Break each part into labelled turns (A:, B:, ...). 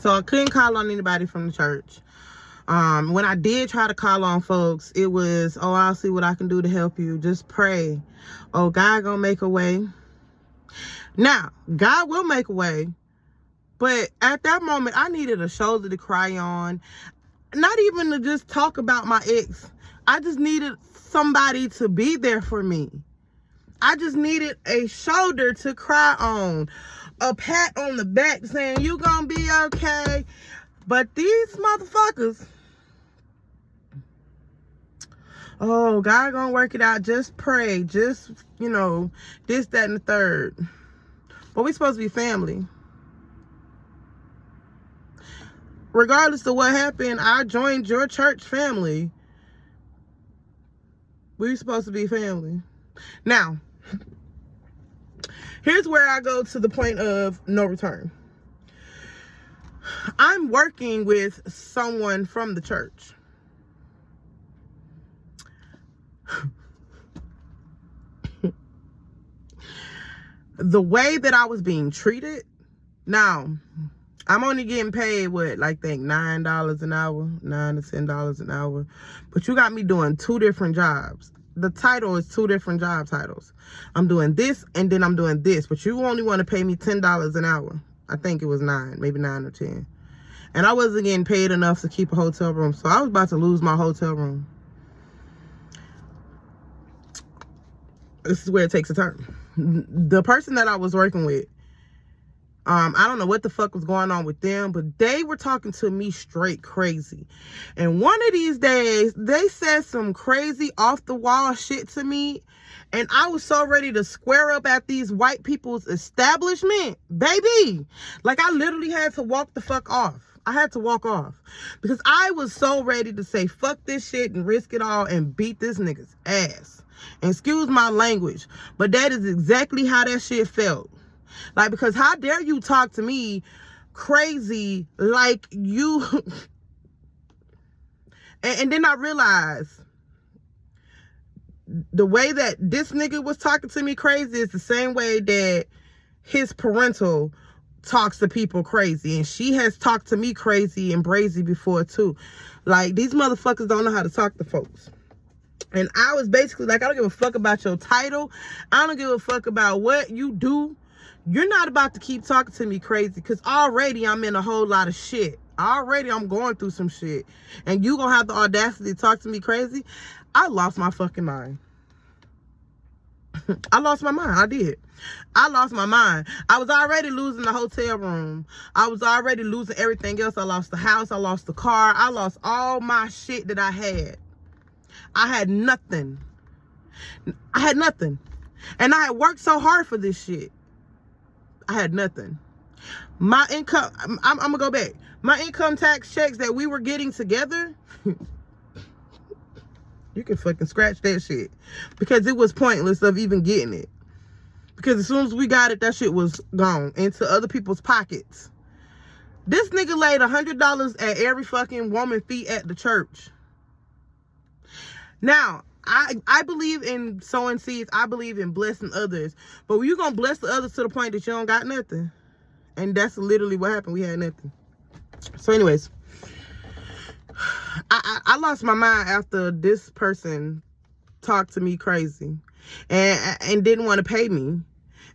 A: So I couldn't call on anybody from the church. When I did try to call on folks, it was, oh, I'll see what I can do to help you. Just pray. Oh, God gonna make a way. Now, God will make a way. But at that moment, I needed a shoulder to cry on. Not even to just talk about my ex. I just needed somebody to be there for me. I just needed a shoulder to cry on. A pat on the back saying, you gonna be okay. But these motherfuckers, oh, God gonna work it out. Just pray. Just, you know, this, that, and the third. But we supposed to be family. Regardless of what happened, I joined your church family. We're supposed to be family. Now, here's where I go to the point of no return. I'm working with someone from the church. The way that I was being treated, now, I'm only getting paid, what, like, think $9 an hour, $9 to $10 an hour. But you got me doing 2 different jobs. The title is 2 different job titles. I'm doing this and then I'm doing this. But you only want to pay me $10 an hour. I think it was 9, maybe 9 or 10. And I wasn't getting paid enough to keep a hotel room. So I was about to lose my hotel room. This is where it takes a turn. The person that I was working with, I don't know what the fuck was going on with them, but they were talking to me straight crazy. And one of these days, they said some crazy off-the-wall shit to me. And I was so ready to square up at these white people's establishment. Baby! Like, I literally had to walk the fuck off. I had to walk off. Because I was so ready to say, fuck this shit and risk it all and beat this nigga's ass. And excuse my language, but that is exactly how that shit felt. Like, because how dare you talk to me crazy like you... and then I realized the way that this nigga was talking to me crazy is the same way that his parental talks to people crazy. And she has talked to me crazy and brazy before too. Like, these motherfuckers don't know how to talk to folks. And I was basically like, I don't give a fuck about your title. I don't give a fuck about what you do. You're not about to keep talking to me crazy, because already I'm in a whole lot of shit. Already I'm going through some shit. And you gonna have the audacity to talk to me crazy? I lost my fucking mind. I lost my mind. I did. I lost my mind. I was already losing the hotel room. I was already losing everything else. I lost the house. I lost the car. I lost all my shit that I had. I had nothing. I had nothing. And I had worked so hard for this shit. I had nothing. My income, I'm going to go back. My income tax checks that we were getting together, you can fucking scratch that shit. Because it was pointless of even getting it. Because as soon as we got it, that shit was gone into other people's pockets. This nigga laid $100 at every fucking woman feet at the church. Now, I believe in sowing seeds. I believe in blessing others. But when you're going to bless the others to the point that you don't got nothing. And that's literally what happened. We had nothing. So anyways, I lost my mind after this person talked to me crazy. And didn't want to pay me.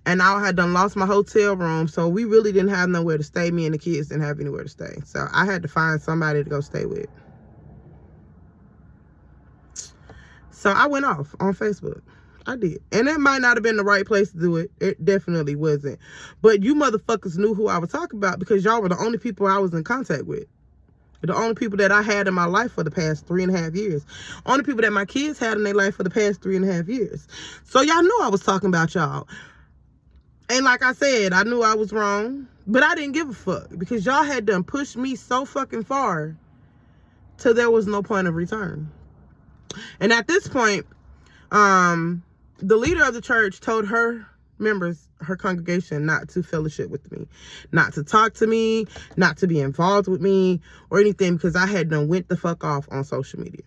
A: And I had done lost my hotel room. So we really didn't have nowhere to stay. Me and the kids didn't have anywhere to stay. So I had to find somebody to go stay with. So I went off on Facebook. I did. And it might not have been the right place to do it. It definitely wasn't. But you motherfuckers knew who I was talking about, because y'all were the only people I was in contact with. The only people that I had in my life for the past 3.5 years. Only people that my kids had in their life for the past 3.5 years. So y'all knew I was talking about y'all. And like I said, I knew I was wrong. But I didn't give a fuck. Because y'all had done pushed me so fucking far till there was no point of return. And at this point, the leader of the church told her members, her congregation, not to fellowship with me, not to talk to me, not to be involved with me or anything, because I had done went the fuck off on social media.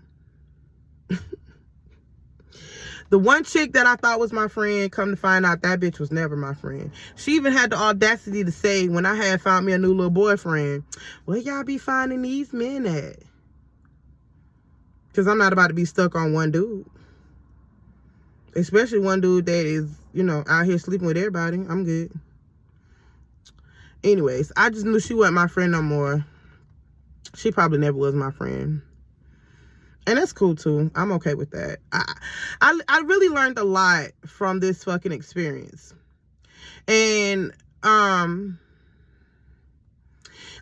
A: The one chick that I thought was my friend, come to find out that bitch was never my friend. She even had the audacity to say, when I had found me a new little boyfriend, where y'all be finding these men at? Because I'm not about to be stuck on one dude. Especially one dude that is, out here sleeping with everybody. I'm good. Anyways, I just knew she wasn't my friend no more. She probably never was my friend. And that's cool too. I'm okay with that. I really learned a lot from this fucking experience. And a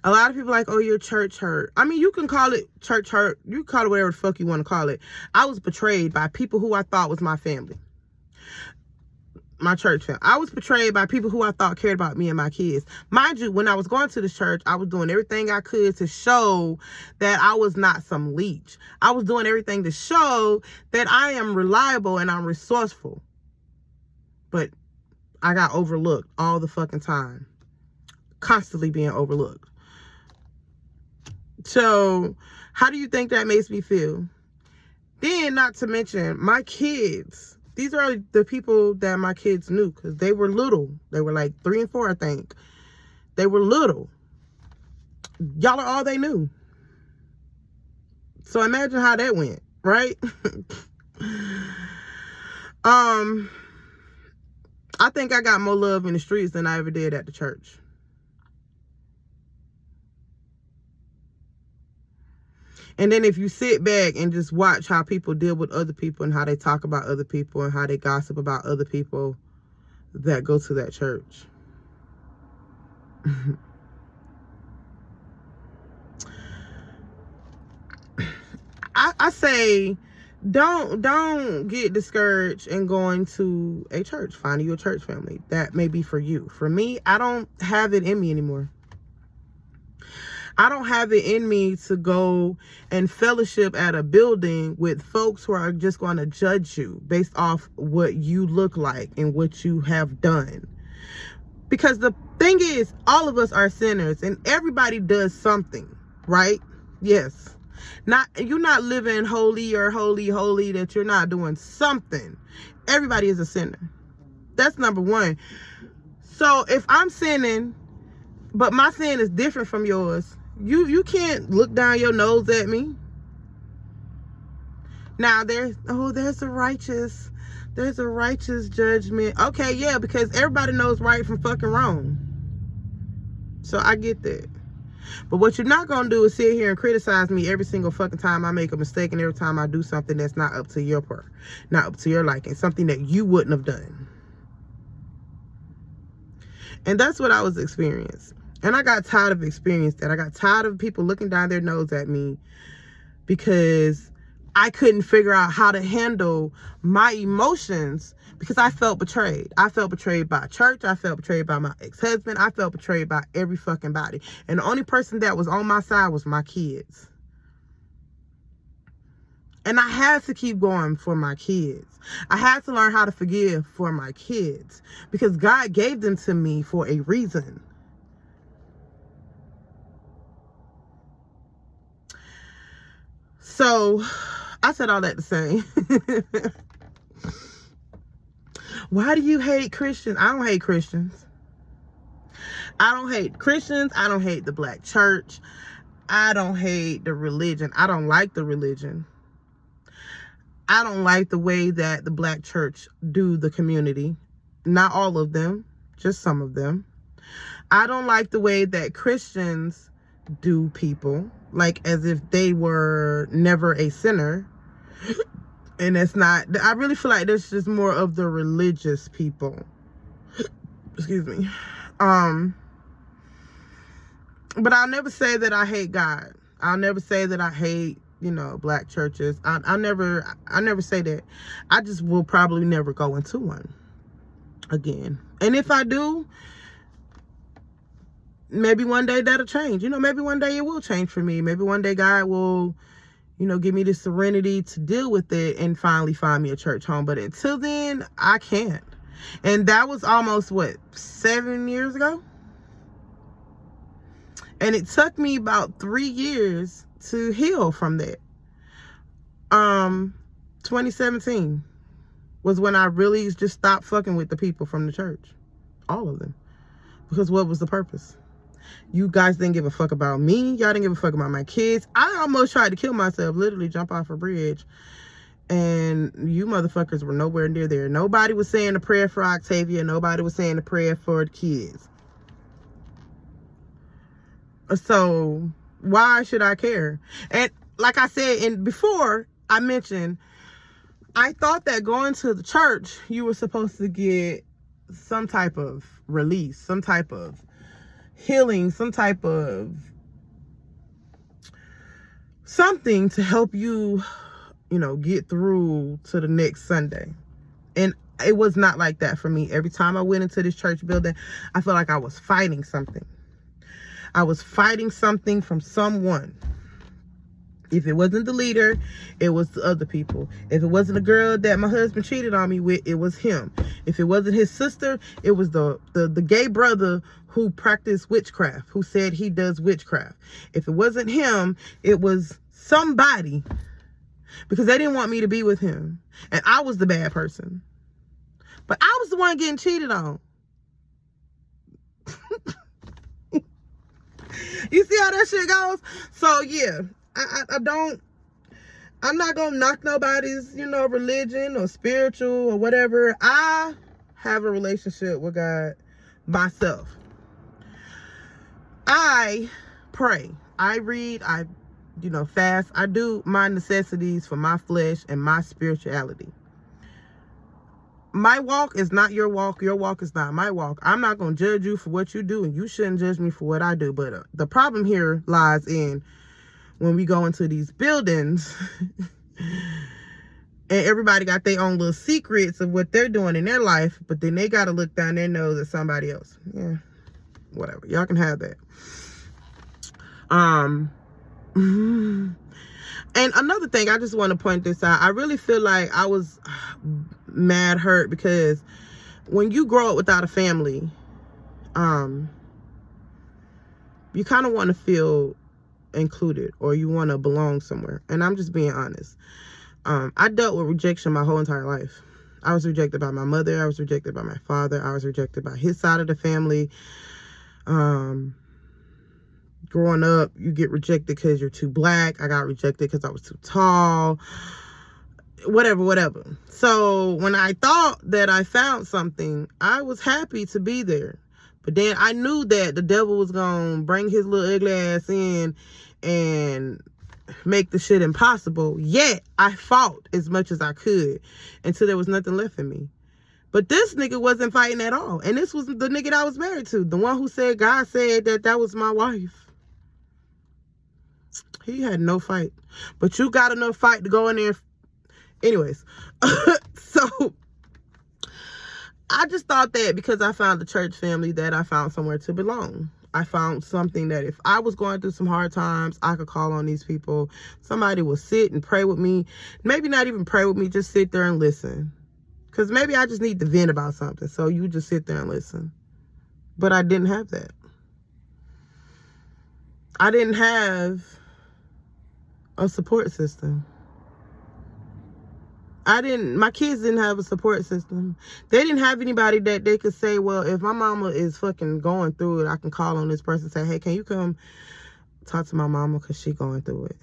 A: lot of people are like, oh, you're church hurt. I mean, you can call it church hurt. You can call it whatever the fuck you want to call it. I was betrayed by people who I thought was my family. My church family. I was betrayed by people who I thought cared about me and my kids. Mind you, when I was going to the church, I was doing everything I could to show that I was not some leech. I was doing everything to show that I am reliable and I'm resourceful. But I got overlooked all the fucking time. Constantly being overlooked. So, how do you think that makes me feel? Then, not to mention, my kids. These are the people that my kids knew because they were little. They were like 3 and 4, I think. They were little. Y'all are all they knew. So imagine how that went, right? I think I got more love in the streets than I ever did at the church. And then if you sit back and just watch how people deal with other people and how they talk about other people and how they gossip about other people that go to that church. I say don't get discouraged in going to a church, finding you a church family. That may be for you. For me, I don't have it in me anymore. I don't have it in me to go and fellowship at a building with folks who are just going to judge you based off what you look like and what you have done. Because the thing is, all of us are sinners and everybody does something, right? Yes. You're not living holy or holy that you're not doing something. Everybody is a sinner. That's number one. So if I'm sinning, but my sin is different from yours, you can't look down your nose at me. Now there's a righteous judgment. Okay, yeah, because everybody knows right from fucking wrong. So I get that. But what you're not gonna do is sit here and criticize me every single fucking time I make a mistake and every time I do something that's not up to your liking, something that you wouldn't have done. And that's what I was experiencing. And I got tired of experiencing that. I got tired of people looking down their nose at me because I couldn't figure out how to handle my emotions because I felt betrayed. I felt betrayed by church. I felt betrayed by my ex-husband. I felt betrayed by every fucking body. And the only person that was on my side was my kids. And I had to keep going for my kids. I had to learn how to forgive for my kids because God gave them to me for a reason. So, I said all that to say, why do you hate Christians? I don't hate Christians. I don't hate Christians. I don't hate the black church. I don't hate the religion. I don't like the religion. I don't like the way that the black church do the community. Not all of them, just some of them. I don't like the way that Christians do people, like as if they were never a sinner. And that's not, I really feel like that's just more of the religious people. Excuse me. But I'll never say that I hate God. I'll never say that I hate, black churches. I never say that. I just will probably never go into one again. And if I do, maybe one day that'll change. Maybe one day it will change for me. Maybe one day God will, give me the serenity to deal with it and finally find me a church home. But until then, I can't. And that was almost, 7 years ago? And it took me about 3 years to heal from that. 2017. was when I really just stopped fucking with the people from the church. All of them. Because what was the purpose? You guys didn't give a fuck about me. Y'all didn't give a fuck about my kids. I almost tried to kill myself, literally jump off a bridge. And you motherfuckers were nowhere near there. Nobody was saying a prayer for Octavia. Nobody was saying a prayer for the kids. So why should I care? And like I said, and before I mentioned, I thought that going to the church, you were supposed to get some type of release, some type of healing, some type of something to help you, you know, get through to the next Sunday. And it was not like that for me. Every time I went into this church building, I felt like I was fighting something. I was fighting something from someone. If it wasn't the leader, it was the other people. If it wasn't a girl that my husband cheated on me with, it was him. If it wasn't his sister, it was the gay brother who practiced witchcraft, who said he does witchcraft. If it wasn't him, it was somebody, because they didn't want me to be with him. And I was the bad person. But I was the one getting cheated on. You see how that shit goes? So yeah, I'm not gonna knock nobody's, you know, religion or spiritual or whatever. I have a relationship with God myself. I pray, I read, I, you know, fast. I do my necessities for my flesh and my spirituality. My walk is not your walk. Your walk is not my walk. I'm not going to judge you for what you do, and you shouldn't judge me for what I do. But the problem here lies in when we go into these buildings and everybody got their own little secrets of what they're doing in their life, but then they got to look down their nose at somebody else. Yeah, whatever. Y'all can have that. And another thing, I just want to point this out. I really feel like I was mad hurt because when you grow up without a family, you kind of want to feel included, or you want to belong somewhere. And I'm just being honest. I dealt with rejection my whole entire life. I was rejected by my mother. I was rejected by my father. I was rejected by his side of the family. Growing up, you get rejected because you're too black. I got rejected because I was too tall. Whatever. So when I thought that I found something, I was happy to be there. But then I knew that the devil was going to bring his little ugly ass in and make the shit impossible. Yet, I fought as much as I could until there was nothing left in me. But this nigga wasn't fighting at all. And this was the nigga that I was married to. The one who said God said that was my wife. He had no fight. But you got enough fight to go in there. Anyways. So, I just thought that because I found a church family that I found somewhere to belong. I found something that if I was going through some hard times, I could call on these people. Somebody would sit and pray with me. Maybe not even pray with me, just sit there and listen. Because maybe I just need to vent about something. So you just sit there and listen. But I didn't have that. I didn't have a support system. My kids didn't have a support system. They didn't have anybody that they could say, well, if my mama is fucking going through it, I can call on this person and say, hey, can you come talk to my mama because she going through it.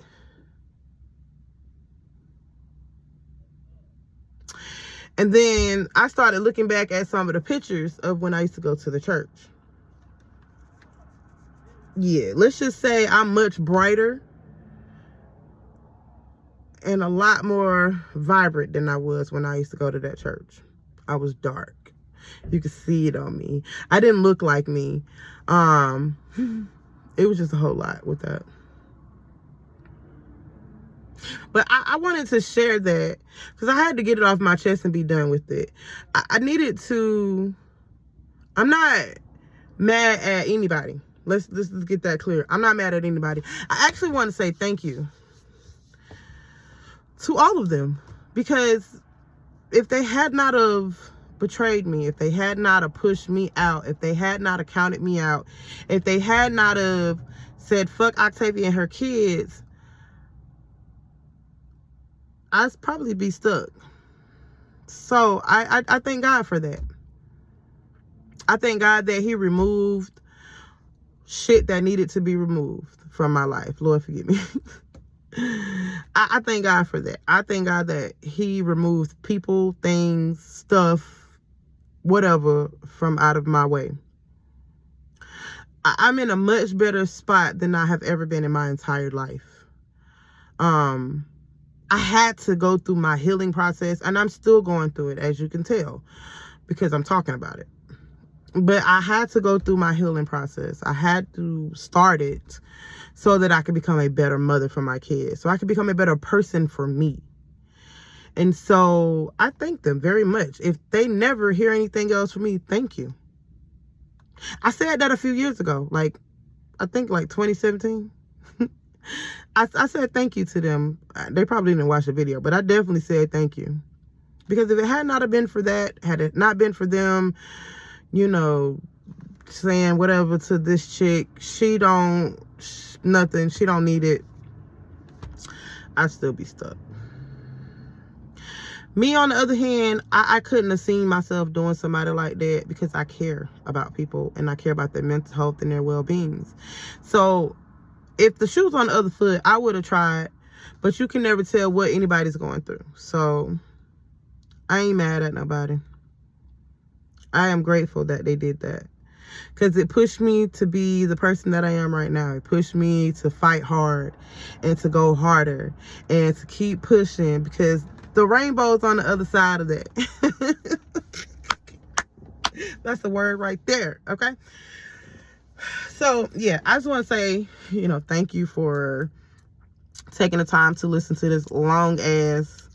A: And then I started looking back at some of the pictures of when I used to go to the church. Yeah, let's just say I'm much brighter and a lot more vibrant than I was when I used to go to that church. I was dark. You could see it on me. I didn't look like me. It was just a whole lot with that. But I wanted to share that because I had to get it off my chest and be done with it. I needed to... I'm not mad at anybody. Let's get that clear. I'm not mad at anybody. I actually want to say thank you to all of them, because if they had not have betrayed me, if they had not have pushed me out, if they had not have counted me out, if they had not have said fuck Octavia and her kids, I'd probably be stuck So I thank God for that. I thank God that he removed shit that needed to be removed from my life. Lord, forgive me. I thank God for that. I thank God that he removed people, things, stuff, whatever from out of my way. I'm in a much better spot than I have ever been in my entire life. I had to go through my healing process, and I'm still going through it, as you can tell, because I'm talking about it. But I had to go through my healing process. I had to start it so that I could become a better mother for my kids, so I could become a better person for me. And so I thank them very much. If they never hear anything else from me, thank you. I said that a few years ago, I think 2017. I said thank you to them. They probably didn't watch the video, but I definitely said thank you. Because if it had not have been for that, had it not been for them, saying whatever to this chick, nothing, she don't need it, I'd still be stuck. Me, on the other hand, I couldn't have seen myself doing somebody like that, because I care about people and I care about their mental health and their well-beings. So if the shoe was on the other foot, I would have tried, but you can never tell what anybody's going through. So I ain't mad at nobody. I am grateful that they did that, because it pushed me to be the person that I am right now. It pushed me to fight hard and to go harder and to keep pushing, because the rainbow's on the other side of that. That's the word right there, okay? So, yeah, I just want to say, thank you for taking the time to listen to this long-ass,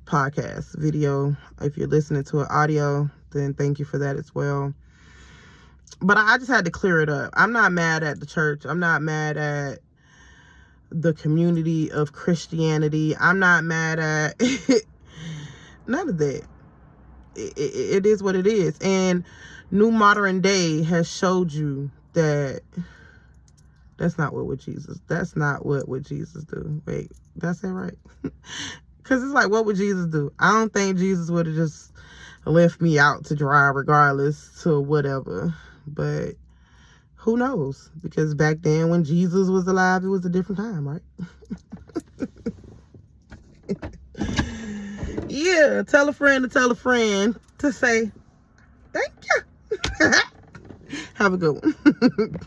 A: podcast video. If you're listening to an audio, then thank you for that as well. But I just had to clear it up. I'm not mad at the church. I'm not mad at the community of Christianity. I'm not mad at none of that. It is what it is. And New Modern Day has showed you that that's not what would Jesus do. Wait, did I say it right? Because it's like, what would Jesus do? I don't think Jesus would have just left me out to dry regardless to whatever. But who knows? Because back then when Jesus was alive, it was a different time, right? Yeah, tell a friend to say thank you. Have a good one.